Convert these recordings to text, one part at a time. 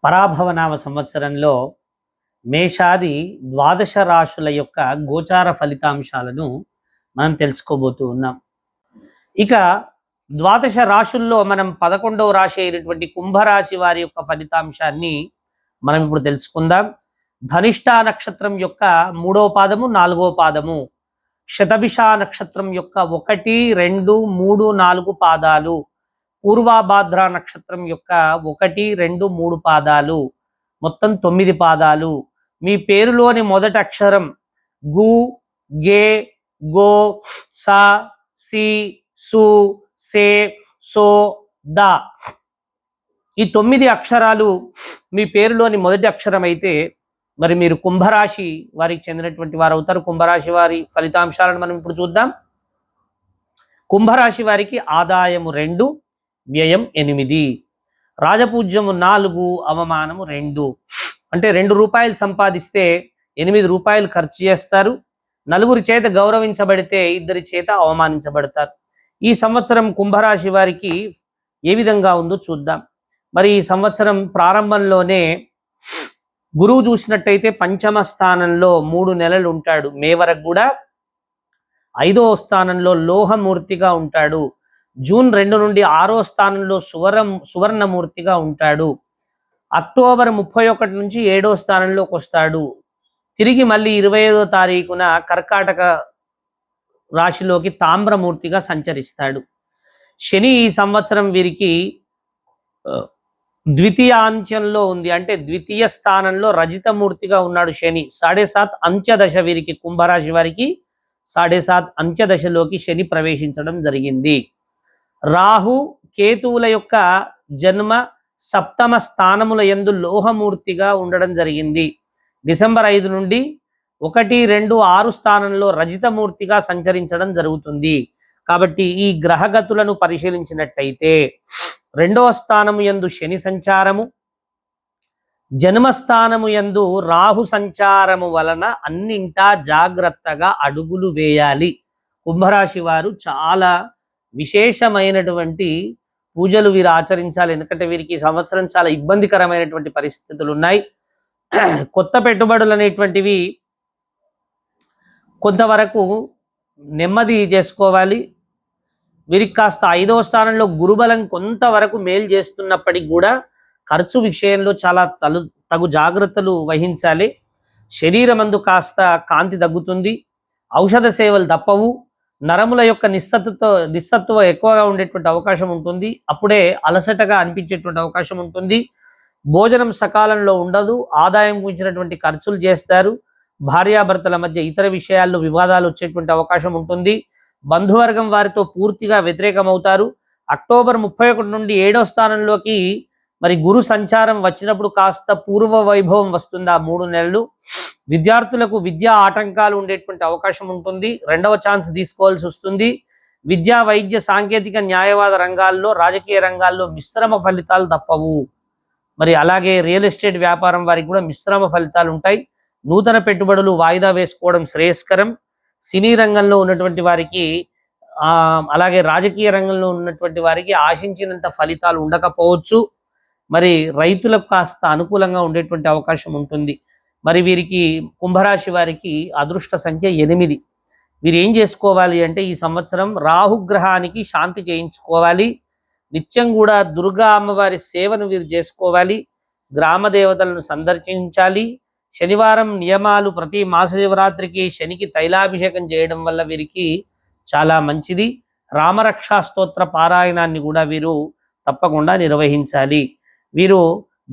పరాభవనామ సంవత్సరంలో మేషాది ద్వాదశ రాశుల యొక్క గోచార ఫలితాంశాలను మనం తెలుసుకోబోతూ ఉన్నాం. ఇక ద్వాదశ రాశుల్లో మనం 11వ రాశి అయినటువంటి కుంభరాశి వారి యొక్క ఫలితాంశాన్ని మనం ఇప్పుడు తెలుసుకుందాం. ధనిష్ట నక్షత్రం యొక్క 3వ పాదము 4వ పాదము, శతభిష నక్షత్రం యొక్క 1, 2, 3, 4 పాదాలు, పూర్వభాద్ర నక్షత్రం యొక్క 1, 2, 3 పాదాలు, మొత్తం 9 పాదాలు. మీ పేరులోని మొదటి అక్షరం గు, గే, గో, సా, సి, సు, సే, సో, ద. ఈ 9 అక్షరాలు మీ పేరులోని మొదటి అక్షరం అయితే మరి మీరు కుంభరాశి వారికి చెందినటువంటి వారు అవుతారు. కుంభరాశి వారి ఫలితాంశాలను మనం ఇప్పుడు చూద్దాం. కుంభరాశి వారికి ఆదాయము 2, వ్యయం 8, రాజపూజ్యము 4, అవమానము 2. అంటే 2 రూపాయలు సంపాదిస్తే 8 రూపాయలు ఖర్చు చేస్తారు. నలుగురి చేత గౌరవించబడితే 2 చేత అవమానించబడతారు. ఈ సంవత్సరం కుంభరాశి వారికి ఏ విధంగా ఉందో చూద్దాం. మరి ఈ సంవత్సరం ప్రారంభంలోనే గురువు చూసినట్టయితే పంచమ స్థానంలో 3 నెలలు ఉంటాడు. మే వరకు కూడా 5వ స్థానంలో లోహమూర్తిగా ఉంటాడు. జూన్ 2 నుండి 6వ స్థానంలో సువర్ణమూర్తిగా ఉంటాడు. అక్టోబర్ 31 నుంచి 7వ స్థానంలోకి వస్తాడు. తిరిగి మళ్ళీ 25వ తారీఖున కర్కాటక రాశిలోకి తామ్రమూర్తిగా సంచరిస్తాడు. శని ఈ సంవత్సరం వీరికి ద్వితీయాంత్యంలో ఉంది. అంటే ద్వితీయ స్థానంలో రజితమూర్తిగా ఉన్నాడు శని. 7.5 అంత్యదశ వీరికి కుంభరాశి వారికి 7.5 అంత్యదశలోకి శని ప్రవేశించడం జరిగింది. రాహు కేతువుల యొక్క జన్మ సప్తమ స్థానముల యందు లోహమూర్తిగా ఉండడం జరిగింది. డిసెంబర్ 5 నుండి 1, 2, 6 స్థానంలో రజితమూర్తిగా సంచరించడం జరుగుతుంది. కాబట్టి ఈ గ్రహగతులను పరిశీలించినట్టయితే 2వ స్థానము యందు శని సంచారము, జన్మస్థానము యందు రాహు సంచారము వలన అన్నింటా జాగ్రత్తగా అడుగులు వేయాలి. కుంభరాశి వారు చాలా విశేషమైనటువంటి పూజలు వీరు ఆచరించాలి. ఎందుకంటే వీరికి ఈ సంవత్సరం చాలా ఇబ్బందికరమైనటువంటి పరిస్థితులు ఉన్నాయి. కొత్త పెట్టుబడులు అనేటువంటివి కొంతవరకు నెమ్మది చేసుకోవాలి. వీరికి కాస్త 5వ స్థానంలో గురుబలం కొంతవరకు మేలు చేస్తున్నప్పటికీ కూడా ఖర్చు విషయంలో చాలా తగు జాగ్రత్తలు వహించాలి. శరీరమందు కాస్త కాంతి తగ్గుతుంది. ఔషధ సేవలు తప్పవు. నరముల యొక్క నిస్సత్వం ఎక్కువగా ఉండేటువంటి అవకాశం ఉంటుంది. అప్పుడే అలసటగా అనిపించేటువంటి అవకాశం ఉంటుంది. భోజనం సకాలంలో ఉండదు. ఆదాయం గురించినటువంటి ఖర్చులు చేస్తారు. భార్యాభర్తల మధ్య ఇతర విషయాల్లో వివాదాలు వచ్చేటువంటి అవకాశం ఉంటుంది. బంధువర్గం వారితో పూర్తిగా వ్యతిరేకమవుతారు. అక్టోబర్ 31 నుండి 7వ స్థానంలోకి మరి గురు సంచారం వచ్చినప్పుడు కాస్త పూర్వ వైభవం వస్తుంది. ఆ 3 నెలలు విద్యార్థులకు విద్యా ఆటంకాలు ఉండేటువంటి అవకాశం ఉంటుంది. 2వ ఛాన్స్ తీసుకోవాల్సి వస్తుంది. విద్యా, వైద్య, సాంకేతిక, న్యాయవాద రంగాల్లో, రాజకీయ రంగాల్లో మిశ్రమ ఫలితాలు తప్పవు. మరి అలాగే రియల్ ఎస్టేట్ వ్యాపారం వారికి కూడా మిశ్రమ ఫలితాలు ఉంటాయి. నూతన పెట్టుబడులు వాయిదా వేసుకోవడం శ్రేయస్కరం. సినీ రంగంలో ఉన్నటువంటి వారికి అలాగే రాజకీయ రంగంలో ఉన్నటువంటి వారికి ఆశించినంత ఫలితాలు ఉండకపోవచ్చు. మరి రైతులకు కాస్త అనుకూలంగా ఉండేటువంటి అవకాశం ఉంటుంది. మరి వీరికి కుంభరాశి వారికి అదృష్ట సంఖ్య 8. వీరు ఏం చేసుకోవాలి అంటే ఈ సంవత్సరం రాహుగ్రహానికి శాంతి చేయించుకోవాలి. నిత్యం కూడా దుర్గా అమ్మవారి సేవను వీరు చేసుకోవాలి. గ్రామ దేవతలను సందర్శించాలి. శనివారం నియమాలు, ప్రతి మాస శివరాత్రికి శనికి తైలాభిషేకం చేయడం వల్ల వీరికి చాలా మంచిది. రామరక్షా స్తోత్ర పారాయణాన్ని కూడా వీరు తప్పకుండా నిర్వహించాలి. వీరు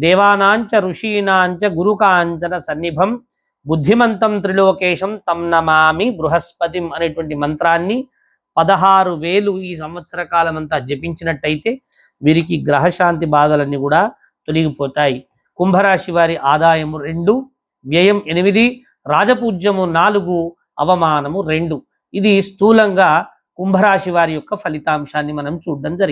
దేవానాంచ ఋషీనాంచ గురుకాంచన సన్నిభం బుద్ధిమంతం త్రిలోకేశం తం నమామి బృహస్పతిం అనేటువంటి మంత్రాన్ని 16,000 ఈ సంవత్సర కాలం అంతా జపించినట్టయితే వీరికి గ్రహశాంతి బాధలన్నీ కూడా తొలగిపోతాయి. కుంభరాశి వారి ఆదాయము 2, వ్యయం 8, రాజపూజ్యము 4, అవమానము 2. ఇది స్థూలంగా కుంభరాశి వారి యొక్క ఫలితాంశాన్ని మనం చూడడం జరిగింది.